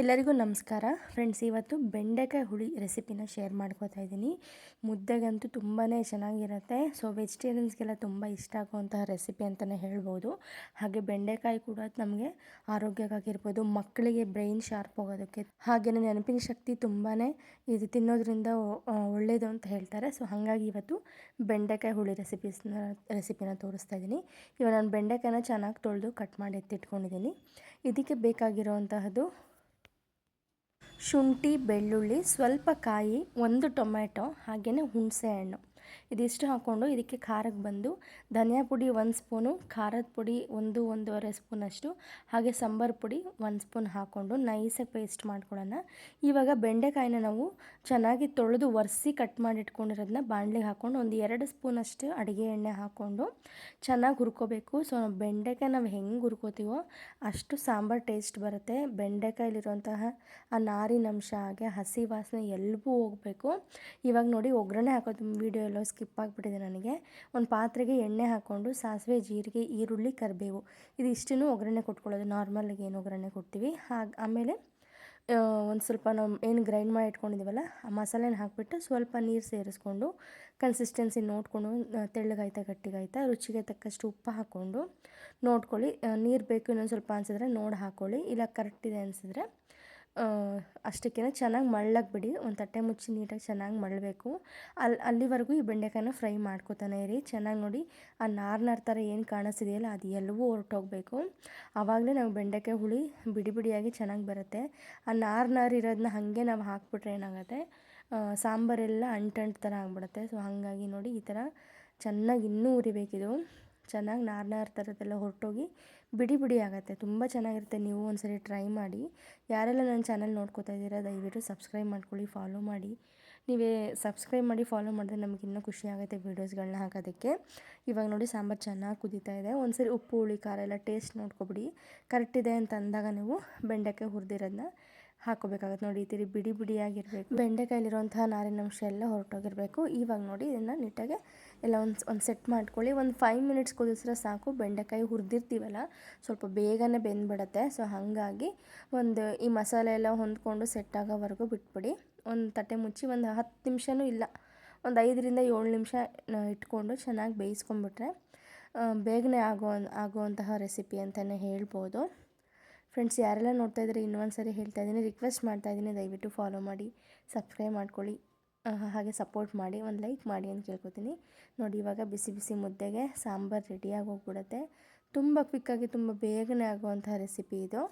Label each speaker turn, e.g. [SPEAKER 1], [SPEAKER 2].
[SPEAKER 1] ಎಲ್ಲರಿಗೂ ನಮಸ್ಕಾರ ಫ್ರೆಂಡ್ಸ್. ಇವತ್ತು ಬೆಂಡೆಕಾಯಿ ಹುಳಿ ರೆಸಿಪಿನ ಶೇರ್ ಮಾಡ್ಕೋತಾ ಇದ್ದೀನಿ. ಮುದ್ದೆಗಂತೂ ತುಂಬಾ ಚೆನ್ನಾಗಿರುತ್ತೆ. ಸೊ ವೆಜಿಟೇರಿಯನ್ಸ್ಗೆಲ್ಲ ತುಂಬ ಇಷ್ಟ ಆಗುವಂತಹ ರೆಸಿಪಿ ಅಂತಲೇ ಹೇಳ್ಬೋದು. ಹಾಗೆ ಬೆಂಡೆಕಾಯಿ ಕೂಡ ನಮಗೆ ಆರೋಗ್ಯಕ್ಕಾಗಿರ್ಬೋದು, ಮಕ್ಕಳಿಗೆ ಬ್ರೈನ್ ಶಾರ್ಪ್ ಆಗೋದಕ್ಕೆ, ಹಾಗೆಯೇ ನೆನಪಿನ ಶಕ್ತಿ ತುಂಬಾ ಇದು ತಿನ್ನೋದ್ರಿಂದ ಒಳ್ಳೆಯದು ಅಂತ ಹೇಳ್ತಾರೆ. ಸೊ ಹಾಗಾಗಿ ಇವತ್ತು ಬೆಂಡೆಕಾಯಿ ಹುಳಿ ರೆಸಿಪಿನ ತೋರಿಸ್ತಾ ಇದ್ದೀನಿ. ಇವಾಗ ನಾನು ಬೆಂಡೆಕಾಯಿನ ಚೆನ್ನಾಗಿ ತೊಳೆದು ಕಟ್ ಮಾಡಿ ಎತ್ತಿಟ್ಕೊಂಡಿದ್ದೀನಿ. ಇದಕ್ಕೆ ಬೇಕಾಗಿರೋವಂತಹದ್ದು ಶುಂಠಿ, ಬೆಳ್ಳುಳ್ಳಿ, ಸ್ವಲ್ಪ ಕಾಯಿ, ಒಂದು ಟೊಮೆಟೊ, ಹಾಗೆಯೇ ಹುಣಸೆ ಹಣ್ಣು. ಇದಿಷ್ಟು ಹಾಕ್ಕೊಂಡು ಇದಕ್ಕೆ ಖಾರಕ್ಕೆ ಬಂದು ಧನಿಯಾ ಪುಡಿ 1 ಸ್ಪೂನು, ಖಾರದ ಪುಡಿ 1-1.5 ಸ್ಪೂನಷ್ಟು, ಹಾಗೆ ಸಾಂಬಾರು ಪುಡಿ 1 ಸ್ಪೂನ್ ಹಾಕ್ಕೊಂಡು ನೈಸಾಗಿ ಪೇಸ್ಟ್ ಮಾಡ್ಕೊಳ್ಳೋಣ. ಇವಾಗ ಬೆಂಡೆಕಾಯಿನ ನಾವು ಚೆನ್ನಾಗಿ ತೊಳೆದು ಒರೆಸಿ ಕಟ್ ಮಾಡಿ ಇಟ್ಕೊಂಡಿರೋದನ್ನ ಬಾಣಲಿಗೆ ಹಾಕ್ಕೊಂಡು ಒಂದು 2 ಸ್ಪೂನಷ್ಟು ಅಡುಗೆ ಎಣ್ಣೆ ಹಾಕ್ಕೊಂಡು ಚೆನ್ನಾಗಿ ಹುರ್ಕೋಬೇಕು. ಸೊ ಬೆಂಡೆಕಾಯಿ ನಾವು ಹೆಂಗೆ ಹುರ್ಕೋತೀವೋ ಅಷ್ಟು ಸಾಂಬಾರು ಟೇಸ್ಟ್ ಬರುತ್ತೆ. ಬೆಂಡೆಕಾಯಲ್ಲಿರುವಂತಹ ಆ ನಾರಿನ ಅಂಶ ಹಾಗೆ ಹಸಿ ವಾಸನೆ ಎಲ್ಲವೂ ಹೋಗಬೇಕು. ಇವಾಗ ನೋಡಿ ಒಗ್ಗರಣೆ ಹಾಕೋದು ವೀಡಿಯೋ ಎಲ್ಲೋ ಸ್ಕಿಪ್ ಆಗಿಬಿಟ್ಟಿದೆ ನನಗೆ. ಒಂದು ಪಾತ್ರೆಗೆ ಎಣ್ಣೆ ಹಾಕ್ಕೊಂಡು ಸಾಸಿವೆ, ಜೀರಿಗೆ, ಈರುಳ್ಳಿ, ಕರಿಬೇವು ಇದಿಷ್ಟನ್ನು ಒಗ್ಗರಣೆ ಕೊಟ್ಕೊಳ್ಳೋದು. ನಾರ್ಮಲಾಗಿ ಏನು ಒಗ್ಗರಣೆ ಕೊಡ್ತೀವಿ ಆಮೇಲೆ ಒಂದು ಸ್ವಲ್ಪ ನಾವು ಏನು ಗ್ರೈಂಡ್ ಮಾಡಿ ಇಟ್ಕೊಂಡಿದ್ದೀವಲ್ಲ ಆ ಮಸಾಲೆನ ಹಾಕಿಬಿಟ್ಟು ಸ್ವಲ್ಪ ನೀರು ಸೇರಿಸ್ಕೊಂಡು ಕನ್ಸಿಸ್ಟೆನ್ಸಿ ನೋಡಿಕೊಂಡು ತೆಳ್ಳಗಾಯ್ತಾ ಗಟ್ಟಿಗಾಯ್ತಾ ರುಚಿಗೆ ತಕ್ಕಷ್ಟು ಉಪ್ಪು ಹಾಕ್ಕೊಂಡು ನೋಡ್ಕೊಳ್ಳಿ. ನೀರು ಬೇಕು ಇನ್ನೊಂದು ಸ್ವಲ್ಪ ಅನಿಸಿದ್ರೆ ನೋಡಿ ಹಾಕ್ಕೊಳ್ಳಿ, ಇಲ್ಲ ಕರೆಕ್ಟಿದೆ ಅನಿಸಿದ್ರೆ ಅಷ್ಟಕ್ಕೇ ಚೆನ್ನಾಗಿ ಮಳ್ಳಕ್ಕೆ ಬಿಡಿ. ಒಂದು ತಟ್ಟೆ ಮುಚ್ಚಿ ನೀಟಾಗಿ ಚೆನ್ನಾಗಿ ಮಳ್ಳಬೇಕು. ಅಲ್ಲಿವರೆಗೂ ಈ ಬೆಂಡೆಕಾಯಿನ ಫ್ರೈ ಮಾಡ್ಕೊತಾನೆ ಇರಿ. ಚೆನ್ನಾಗಿ ನೋಡಿ ಆ ನಾರು ಥರ ಏನು ಕಾಣಿಸ್ತಿದೆಯಲ್ಲ ಅದು ಎಲ್ಲವೂ ಹೊರಟೋಗಬೇಕು. ಆವಾಗಲೇ ನಾವು ಬೆಂಡೆಕಾಯಿ ಹುಳಿ ಬಿಡಿ ಬಿಡಿಯಾಗಿ ಚೆನ್ನಾಗಿ ಬರುತ್ತೆ. ಆ ನಾರು ಇರೋದನ್ನ ಹಾಗೆ ನಾವು ಹಾಕ್ಬಿಟ್ರೆ ಏನಾಗುತ್ತೆ, ಸಾಂಬಾರೆಲ್ಲ ಅಂಟು ಥರ ಆಗಿಬಿಡುತ್ತೆ. ಸೊ ಹಾಗಾಗಿ ನೋಡಿ ಈ ಥರ ಚೆನ್ನಾಗಿ ಇನ್ನೂ ಉರಿಬೇಕಿದು. ಚೆನ್ನಾಗಿ ನಾರು ಥರದ್ದೆಲ್ಲ ಹೊರಟೋಗಿ ಬಿಡಿ ಬಿಡಿ ಆಗುತ್ತೆ. ತುಂಬ ಚೆನ್ನಾಗಿರುತ್ತೆ. ನೀವು ಒಂದ್ಸರಿ ಟ್ರೈ ಮಾಡಿ. ಯಾರೆಲ್ಲ ನನ್ನ ಚಾನಲ್ ನೋಡ್ಕೋತಾ ಇದ್ದೀರಾ ದಯವಿಟ್ಟು ಸಬ್ಸ್ಕ್ರೈಬ್ ಮಾಡ್ಕೊಳ್ಳಿ, ಫಾಲೋ ಮಾಡಿ. ನೀವೇ ಸಬ್ಸ್ಕ್ರೈಬ್ ಮಾಡಿ ಫಾಲೋ ಮಾಡಿದ್ರೆ ನಮಗೆ ಇನ್ನೂ ಖುಷಿ ಆಗುತ್ತೆ ವೀಡಿಯೋಸ್ಗಳನ್ನ ಹಾಕೋದಕ್ಕೆ. ಇವಾಗ ನೋಡಿ ಸಾಂಬಾರು ಚೆನ್ನಾಗಿ ಕುದೀತಾ ಇದೆ. ಒಂದ್ಸರಿ ಉಪ್ಪು, ಹುಳಿ, ಖಾರ ಎಲ್ಲ ಟೇಸ್ಟ್ ನೋಡ್ಕೊಬಿಡಿ. ಕರೆಕ್ಟಿದೆ ಅಂತ ಅಂದಾಗ ನೀವು ಬೆಂಡೆಕಾಯಿ ಹುರಿದಿರೋದನ್ನ ಹಾಕೋಬೇಕಾಗುತ್ತೆ. ನೋಡಿ ಈ ಥರ ಬಿಡಿ ಬಿಡಿಯಾಗಿರಬೇಕು. ಬೆಂಡೆಕಾಯಲ್ಲಿರುವಂತಹ ನಾರಿನಂಶ ಎಲ್ಲ ಹೊರಟೋಗಿರಬೇಕು. ಇವಾಗ ನೋಡಿ ಇದನ್ನು ನೀಟಾಗಿ ಎಲ್ಲ ಒಂದು ಸೆಟ್ ಮಾಡ್ಕೊಳ್ಳಿ. ಒಂದು 5 ಮಿನಿಟ್ಸ್ ಕುದಿಸಿದ್ರೆ ಸಾಕು. ಬೆಂಡೆಕಾಯಿ ಹುರಿದಿರ್ತೀವಲ್ಲ ಸ್ವಲ್ಪ ಬೇಗನೆ ಬೆಂದ್ಬಿಡುತ್ತೆ. ಸೊ ಹಾಗಾಗಿ ಈ ಮಸಾಲೆ ಎಲ್ಲ ಹೊಂದ್ಕೊಂಡು ಸೆಟ್ ಆಗೋವರೆಗೂ ಬಿಟ್ಬಿಡಿ. ಒಂದು ತಟ್ಟೆ ಮುಚ್ಚಿ ಒಂದು 10 ನಿಮಿಷನೂ ಇಲ್ಲ, ಒಂದು 5-7 ನಿಮಿಷ ಇಟ್ಕೊಂಡು ಚೆನ್ನಾಗಿ ಬೇಯಿಸ್ಕೊಂಡ್ಬಿಟ್ರೆ ಬೇಗನೆ ಆಗುವಂತಹ ರೆಸಿಪಿ ಅಂತಲೇ ಹೇಳ್ಬೋದು. ಫ್ರೆಂಡ್ಸ್, ಯಾರೆಲ್ಲ ನೋಡ್ತಾ ಇದ್ದಾರೆ ಇನ್ನೊಂದು ಸರಿ ಹೇಳ್ತಾ ಇದ್ದೀನಿ, ರಿಕ್ವೆಸ್ಟ್ ಮಾಡ್ತಾ ಇದ್ದೀನಿ, ದಯವಿಟ್ಟು ಫಾಲೋ ಮಾಡಿ, ಸಬ್ಸ್ಕ್ರೈಬ್ ಮಾಡ್ಕೊಳ್ಳಿ, ಹಾಗೆ ಸಪೋರ್ಟ್ ಮಾಡಿ, ಒಂದು ಲೈಕ್ ಮಾಡಿ ಅಂತ ಕೇಳ್ಕೊತೀನಿ. ನೋಡಿ ಇವಾಗ ಬಿಸಿ ಬಿಸಿ ಮುದ್ದೆಗೆ ಸಾಂಬಾರು ರೆಡಿಯಾಗಿ ಹೋಗ್ಬಿಡುತ್ತೆ. ತುಂಬ ಕ್ವಿಕ್ಕಾಗಿ ತುಂಬ ಬೇಗನೆ ಆಗುವಂಥ ರೆಸಿಪಿ ಇದು.